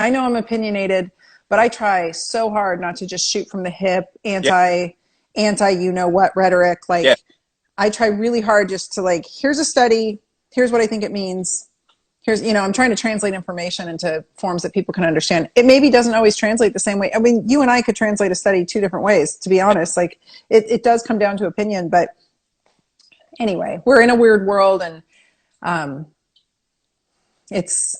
I know I'm opinionated, but I try so hard not to just shoot from the hip, Yeah, you know what rhetoric. yeah. Like, I try really hard just to like, here's a study, here's what I think it means. Here's, I'm trying to translate information into forms that people can understand. It maybe doesn't always translate the same way. I mean, you and I could translate a study two different ways, to be honest. Like, it does come down to opinion, but anyway, we're in a weird world, and um, it's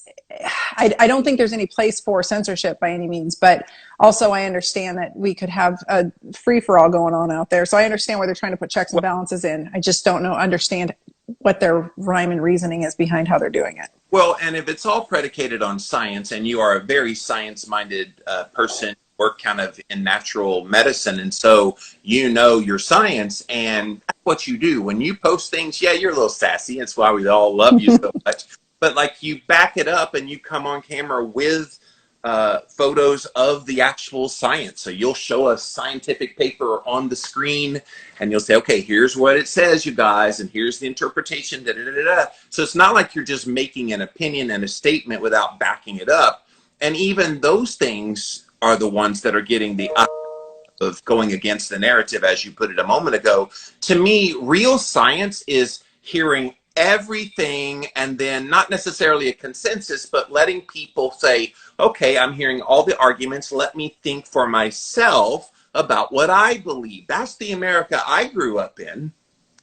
I don't think there's any place for censorship by any means, but also I understand that we could have a free for all going on out there. So I understand why they're trying to put checks and Well, balances in. I just don't understand what their rhyme and reasoning is behind how they're doing it. well, and if it's all predicated on science, and you are a very science-minded person, work kind of in natural medicine, and so you know your science, and that's what you do when you post things. Yeah, you're a little sassy. That's why we all love you so much. But like you back it up, and you come on camera with photos of the actual science. So you'll show a scientific paper on the screen, and you'll say, okay, here's what it says, you guys, and here's the interpretation. Da, da, da, da. So it's not like you're just making an opinion and a statement without backing it up. And even those things are the ones that are getting the of going against the narrative, as you put it a moment ago. To me, real science is hearing everything and then not necessarily a consensus, but letting people say, okay, I'm hearing all the arguments. Let me think for myself about what I believe. That's the America I grew up in.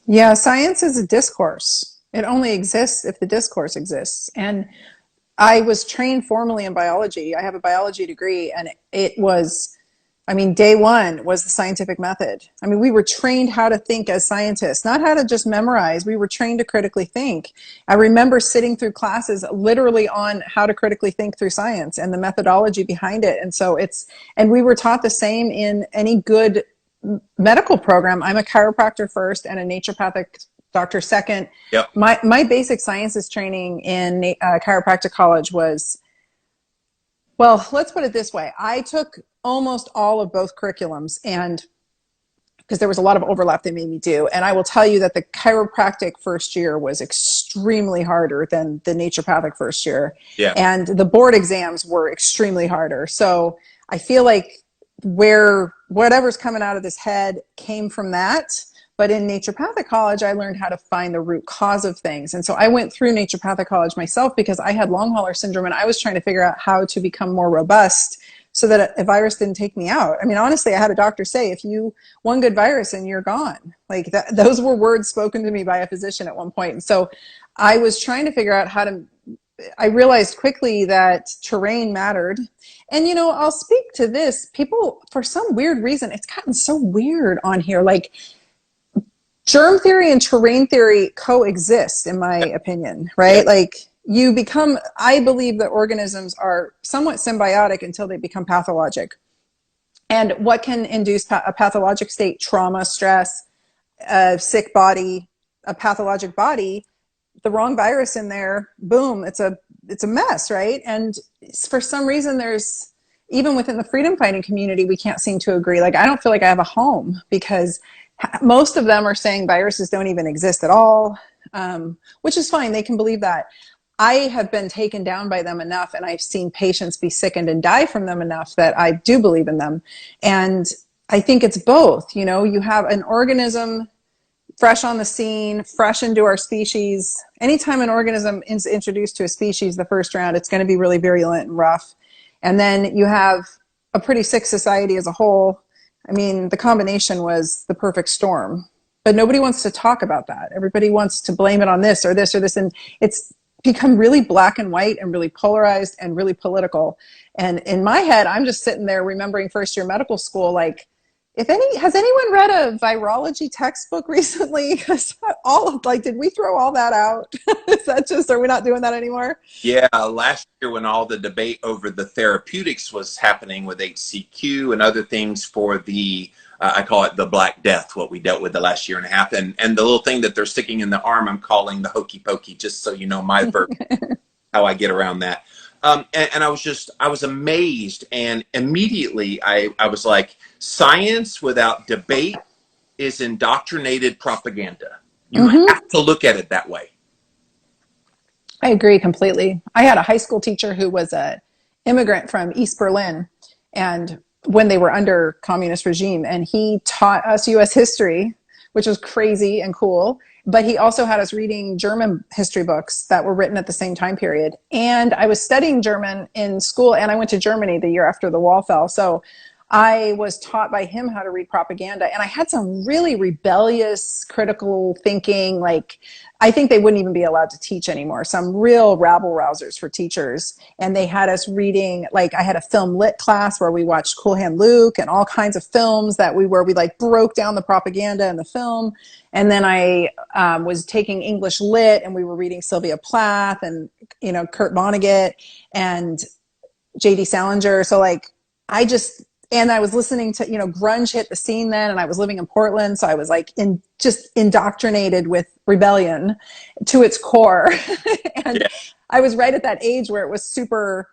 Yeah, science is a discourse. It only exists if the discourse exists. And I was trained formally in biology. I have a biology degree, and it was, I mean, day one was the scientific method. I mean, we were trained how to think as scientists, not how to just memorize. We were trained to critically think. I remember sitting through classes literally on how to critically think through science and the methodology behind it. And so and we were taught the same in any good medical program. I'm a chiropractor first and a naturopathic doctor second. Yep. My basic sciences training in chiropractic college was, well, let's put it this way. I took almost all of both curriculums, and because there was a lot of overlap they made me do. And I will tell you that the chiropractic first year was extremely harder than the naturopathic first year. Yeah. And the board exams were extremely harder. So I feel like where whatever's coming out of this head came from that. But in naturopathic college, I learned how to find the root cause of things. And so I went through naturopathic college myself because I had long hauler syndrome, and I was trying to figure out how to become more robust so that a virus didn't take me out. I mean, honestly, I had a doctor say, if you one good virus and you're gone. Like those were words spoken to me by a physician at one point. And so I was trying to figure out how to, I realized quickly that terrain mattered. And, I'll speak to this. People, for some weird reason, it's gotten so weird on here. Like, germ theory and terrain theory coexist, in my opinion, right? Yeah. Like, I believe that organisms are somewhat symbiotic until they become pathologic. And what can induce a pathologic state? Trauma, stress, a sick body, a pathologic body, the wrong virus in there, boom, it's a mess, right? And for some reason, even within the freedom fighting community, we can't seem to agree. Like, I don't feel like I have a home because most of them are saying viruses don't even exist at all, which is fine. They can believe that. I have been taken down by them enough, and I've seen patients be sickened and die from them enough that I do believe in them. And I think it's both. You have an organism fresh on the scene, fresh into our species. Anytime an organism is introduced to a species the first round, it's going to be really virulent and rough. And then you have a pretty sick society as a whole. I mean, the combination was the perfect storm. But nobody wants to talk about that. Everybody wants to blame it on this or this or this. And it's become really black and white and really polarized and really political. And in my head, I'm just sitting there remembering first year medical school, like, has anyone read a virology textbook recently? Because did we throw all that out? Is that are we not doing that anymore? Yeah, last year when all the debate over the therapeutics was happening with HCQ and other things for the, I call it the Black Death, what we dealt with the last year and a half. And the little thing that they're sticking in the arm, I'm calling the hokey pokey, just so you know my verb, how I get around that. And I was amazed. And immediately I was like, science without debate is indoctrinated propaganda. You have to look at it that way. I agree completely. I had a high school teacher who was a immigrant from East Berlin, and when they were under communist regime, and he taught us US history, which was crazy and cool. But he also had us reading German history books that were written at the same time period. And I was studying German in school, and I went to Germany the year after the wall fell. So I was taught by him how to read propaganda. And I had some really rebellious, critical thinking. Like, I think they wouldn't even be allowed to teach anymore. Some real rabble rousers for teachers. And they had us reading, like, I had a film lit class where we watched Cool Hand Luke and all kinds of films that we like broke down the propaganda in the film. And then I was taking English lit, and we were reading Sylvia Plath and, Kurt Vonnegut and J.D. Salinger. So like, and I was listening to, grunge hit the scene then, and I was living in Portland. So I was like just indoctrinated with rebellion to its core. And yeah. I was right at that age where it was super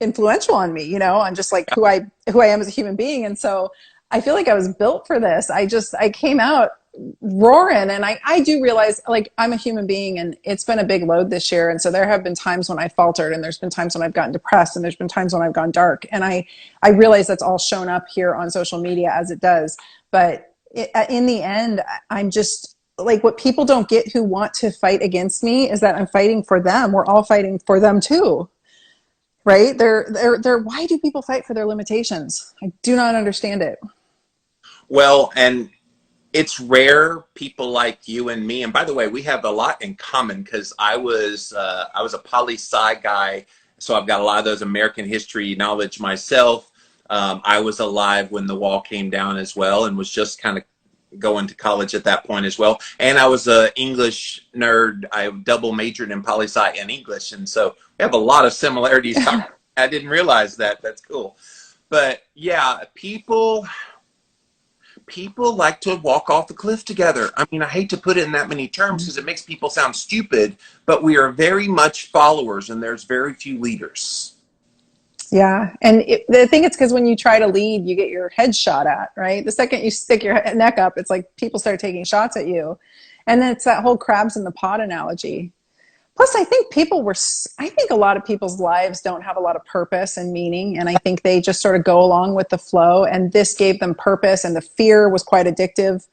influential on me, on just like who I am as a human being. And so I feel like I was built for this. I came out roaring, and I do realize, like, I'm a human being, and it's been a big load this year. And so there have been times when I faltered, and there's been times when I've gotten depressed, and there's been times when I've gone dark. And I realize that's all shown up here on social media as it does. But in the end, I'm just like, what people don't get who want to fight against me is that I'm fighting for them. We're all fighting for them too. Right? Why do people fight for their limitations? I do not understand it. Well, and it's rare people like you and me. And by the way, we have a lot in common, because I was a poli-sci guy, so I've got a lot of those American history knowledge myself. I was alive when the wall came down as well, and was just kind of going to college at that point as well. And I was an English nerd. I double majored in poli-sci and English, and so we have a lot of similarities. I didn't realize that. That's cool. But yeah, people like to walk off the cliff together. I mean, I hate to put it in that many terms because it makes people sound stupid, but we are very much followers, and there's very few leaders. Yeah. And the thing is, because when you try to lead, you get your head shot at, right? The second you stick your neck up, it's like people start taking shots at you. And then it's that whole crabs in the pot analogy. Plus, I think a lot of people's lives don't have a lot of purpose and meaning. And I think they just sort of go along with the flow. And this gave them purpose. And the fear was quite addictive.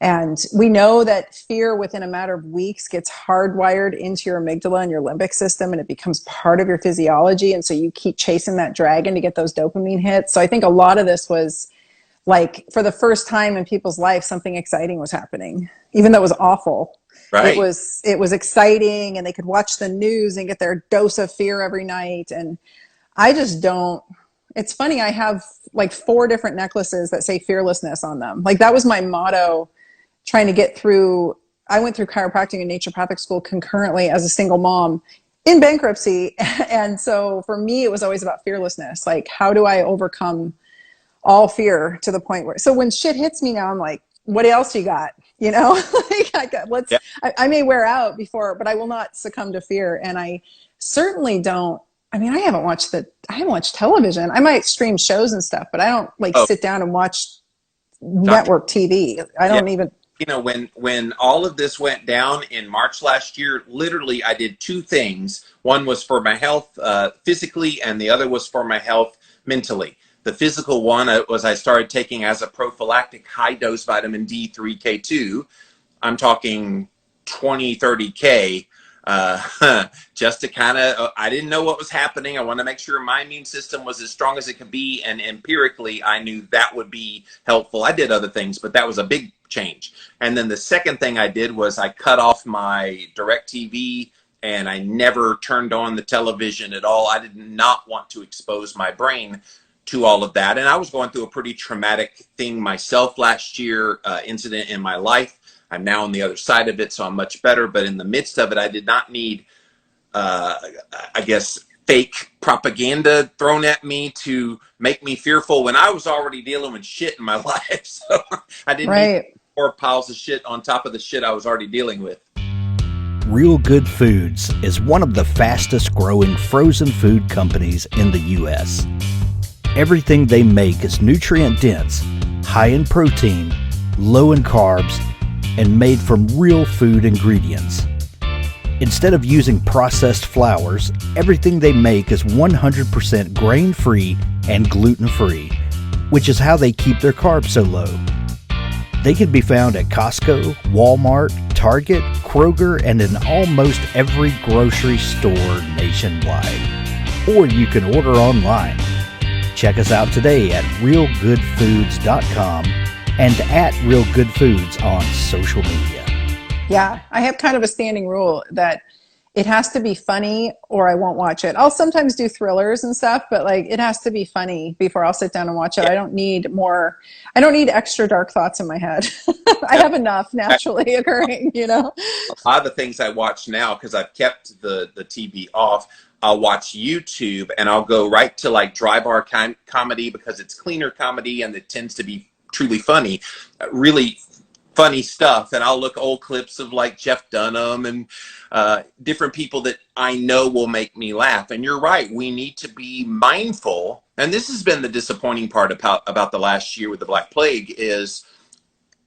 And we know that fear within a matter of weeks gets hardwired into your amygdala and your limbic system, and it becomes part of your physiology. And so you keep chasing that dragon to get those dopamine hits. So I think a lot of this was like, for the first time in people's life, something exciting was happening, even though it was awful. Right. It was exciting, and they could watch the news and get their dose of fear every night. And I just don't. It's funny, I have like 4 different necklaces that say fearlessness on them. Like, that was my motto trying to get through. I went through chiropractic and naturopathic school concurrently as a single mom in bankruptcy. And so for me, it was always about fearlessness. Like, how do I overcome all fear to the point where, so when shit hits me now, I'm like, what else you got? Like, I may wear out before, but I will not succumb to fear. And I certainly don't. I mean, I haven't watched television. I might stream shows and stuff, but I don't sit down and watch network TV. I don't even. When all of this went down in March last year, literally I did 2 things. One was for my health physically, and the other was for my health mentally. The physical one was I started taking as a prophylactic high-dose vitamin D3 K2. I'm talking 20, 30 K, just to kind of, I didn't know what was happening. I wanted to make sure my immune system was as strong as it could be, and empirically, I knew that would be helpful. I did other things, but that was a big change. And then the second thing I did was I cut off my DirecTV, and I never turned on the television at all. I did not want to expose my brain to all of that. And I was going through a pretty traumatic thing myself last year, incident in my life. I'm now on the other side of it, so I'm much better. But in the midst of it, I did not need, fake propaganda thrown at me to make me fearful when I was already dealing with shit in my life. So I didn't need more piles of shit on top of the shit I was already dealing with. Real Good Foods is one of the fastest growing frozen food companies in the U.S. Everything they make is nutrient dense, high in protein, low in carbs, and made from real food ingredients. Instead of using processed flours, everything they make is 100% grain-free and gluten-free, which is how they keep their carbs so low. They can be found at Costco, Walmart, Target, Kroger, and in almost every grocery store nationwide. Or you can order online. Check us out today at realgoodfoods.com and at realgoodfoods on social media. Yeah, I have kind of a standing rule that it has to be funny or I won't watch it. I'll sometimes do thrillers and stuff, but like it has to be funny before I'll sit down and watch it. I don't need extra dark thoughts in my head. I have enough naturally occurring, you know? A lot of the things I watch now, because I've kept the TV off, I'll watch YouTube and I'll go right to like dry bar comedy because it's cleaner comedy and it tends to be truly funny, really funny stuff. And I'll look old clips of like Jeff Dunham and different people that I know will make me laugh. And you're right, we need to be mindful. And this has been the disappointing part about the last year with the Black Plague is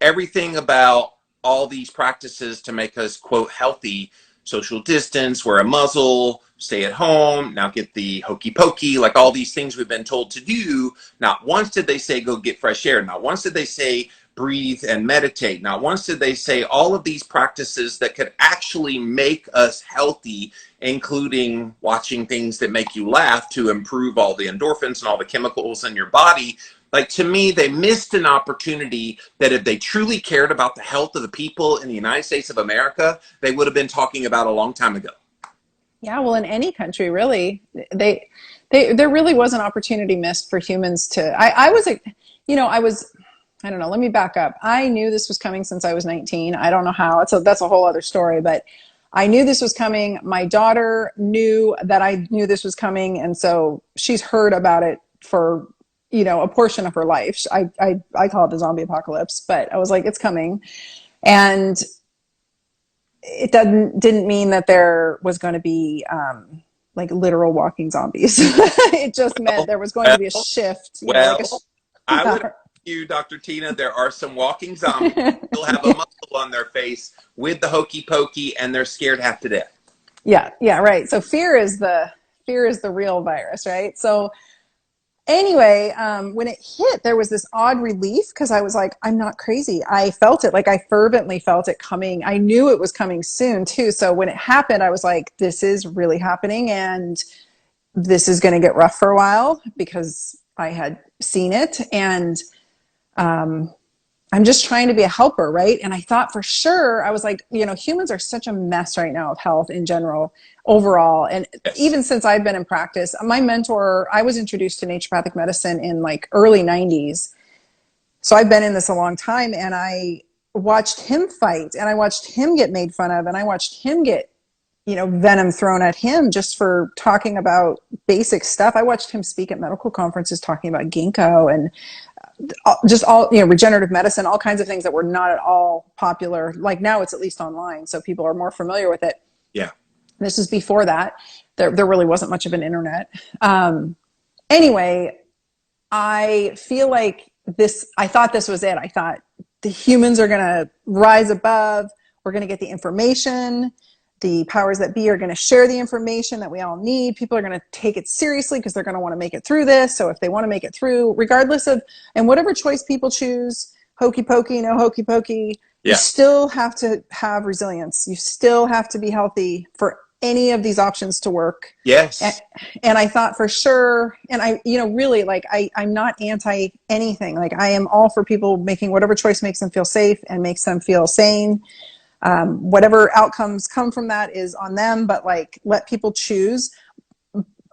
everything about all these practices to make us, quote, healthy, social distance, wear a muzzle, stay at home, now get the hokey pokey, like all these things we've been told to do. Not once did they say go get fresh air. Not once did they say breathe and meditate. Not once did they say all of these practices that could actually make us healthy, including watching things that make you laugh to improve all the endorphins and all the chemicals in your body. Like, to me, they missed an opportunity that if they truly cared about the health of the people in the United States of America, they would have been talking about a long time ago. Yeah, well, in any country, really, there really was an opportunity missed for humans to. I don't know. Let me back up. I knew this was coming since I was 19. I don't know how. That's a whole other story, but I knew this was coming. My daughter knew that I knew this was coming, and so she's heard about it for a portion of her life. I call it the zombie apocalypse, but I was like, it's coming, and it didn't mean that there was going to be like literal walking zombies. It just meant there was going to be a shift. I would argue you, Dr. Tina, there are some walking zombies who'll have a muscle on their face with the hokey pokey, and they're scared half to death. Yeah, right. So fear is the real virus, right? So anyway, when it hit, there was this odd relief because I was like, I'm not crazy. I felt it, like I fervently felt it coming. I knew it was coming soon too. So when it happened, I was like, this is really happening, and this is going to get rough for a while because I had seen it, and I'm just trying to be a helper, right? And I thought for sure, I was like, humans are such a mess right now of health in general, overall. And yes. Even since I've been in practice, my mentor, I was introduced to naturopathic medicine in like early 90s. So I've been in this a long time, and I watched him fight, and I watched him get made fun of, and I watched him get, venom thrown at him just for talking about basic stuff. I watched him speak at medical conferences talking about ginkgo and just all, regenerative medicine, all kinds of things that were not at all popular. Like now it's at least online, so people are more familiar with it. Yeah. This is before that. There really wasn't much of an internet. Anyway, I feel like I thought this was it. I thought the humans are going to rise above. We're going to get the information. The powers that be are going to share the information that we all need. People are going to take it seriously because they're going to want to make it through this. So if they want to make it through, regardless of, and whatever choice people choose, hokey pokey, no hokey pokey, you still have to have resilience. You still have to be healthy for any of these options to work. Yes. And I thought for sure, and I, really, like, I'm not anti anything. Like, I am all for people making whatever choice makes them feel safe and makes them feel sane. Whatever outcomes come from that is on them, but like, let people choose.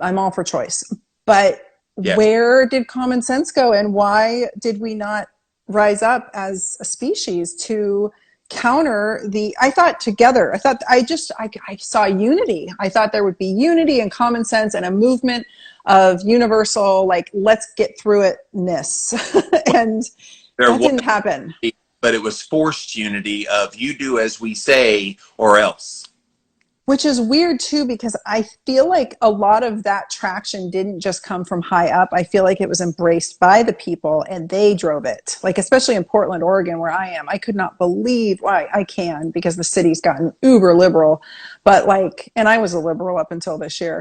I'm all for choice. But where did common sense go, and why did we not rise up as a species to counter I saw unity. I thought there would be unity and common sense and a movement of universal, like, let's get through it-ness. And that didn't happen. But it was forced unity of you do as we say or else. Which is weird too, because I feel like a lot of that traction didn't just come from high up. I feel like it was embraced by the people and they drove it. Like, especially in Portland, Oregon, where I am, I could not believe why I can, because the city's gotten uber liberal. But like, and I was a liberal up until this year.